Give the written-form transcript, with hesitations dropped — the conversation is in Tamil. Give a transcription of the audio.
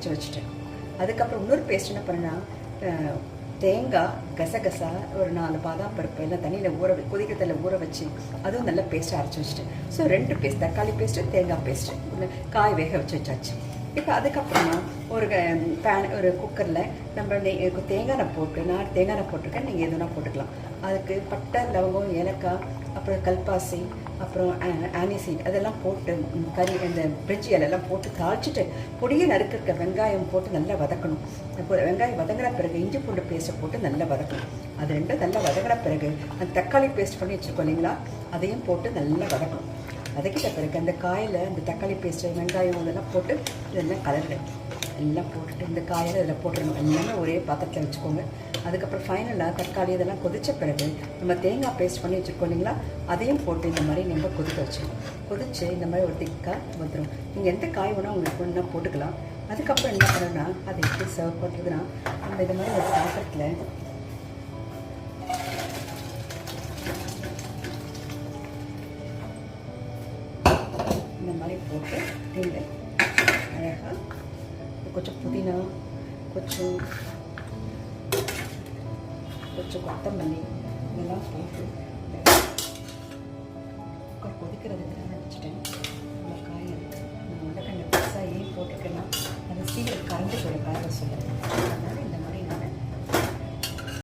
அரைச்சி வச்சுட்டேன். அதுக்கப்புறம் இன்னொரு பேஸ்ட் என்ன பண்ணேன்னா, தேங்காய், கசகசா, ஒரு 4 பாதாம் பருப்பு எல்லாம் தண்ணியில் கொதிக்க தண்ணியில் ஊற வச்சு அதுவும் நல்ல பேஸ்ட்டாக அரைச்சி வச்சுட்டேன். ஸோ 2 பேஸ்ட், தக்காளி பேஸ்ட்டு, தேங்காய் பேஸ்ட்டு, காய் வேக வச்சாச்சு. இப்போ அதுக்கப்புறமா ஒரு குக்கரில் நம்ம தேங்காய் எண்ணெய் போட்டு, நான் தேங்காய் எண்ணெய் போட்டிருக்கேன், நீங்கள் எதுனா போட்டுக்கலாம். அதுக்கு பட்டை, லவங்கம், ஏலக்காய், அப்புறம் கல்பாசி, அப்புறம் ஆனிசீட் அதெல்லாம் போட்டு இந்த பிரிஞ்சி இலையெல்லாம் போட்டு தாளிச்சிட்டு பொடியை நறுக்கிற வெங்காயம் போட்டு நல்லா வதக்கணும். வெங்காயம் வதங்கின பிறகு இஞ்சி பூண்டு பேஸ்ட்டை போட்டு நல்லா வதக்கணும். அது ரெண்டும் நல்லா வதங்கின பிறகு அந்த தக்காளி பேஸ்ட் பண்ணி வச்சுருக்கோம் இல்லைங்களா, அதையும் போட்டு நல்லா வதக்கணும். வதக்கிட்ட பிறகு அந்த காயில் இந்த தக்காளி பேஸ்ட்டு, வெங்காயம் இதெல்லாம் போட்டு இதெல்லாம் கலரிடு எல்லாம் போட்டுட்டு இந்த காயில் இதில் போட்டுடணும். எல்லாமே ஒரே பாத்திரத்தில் வச்சுக்கோங்க. அதுக்கப்புறம் ஃபைனலாக தக்காளி இதெல்லாம் கொதித்த பிறகு நம்ம தேங்காய் பேஸ்ட் பண்ணி வச்சுருக்கோம் இல்லைங்களா, அதையும் போட்டு இந்த மாதிரி நம்ம கொதிக்க வச்சுக்கணும். கொதித்து இந்த மாதிரி ஒரு திக்காக வந்துடும். நீங்கள் எந்த காய் வேணால் உங்களுக்கு ஒன்றா போட்டுக்கலாம். அதுக்கப்புறம் என்ன பண்ணணும்னா, அதை எப்படி சர்வ் பண்ணுறதுன்னா, நம்ம இது மாதிரி ஒரு பாத்திரத்தில் இந்த மாதிரி போட்டு நீங்கள் அழகாக கொஞ்சம் புதினா, கொஞ்சம் கொத்தமல்லி இதெல்லாம் போட்டு கொதிக்கிறதுக்கு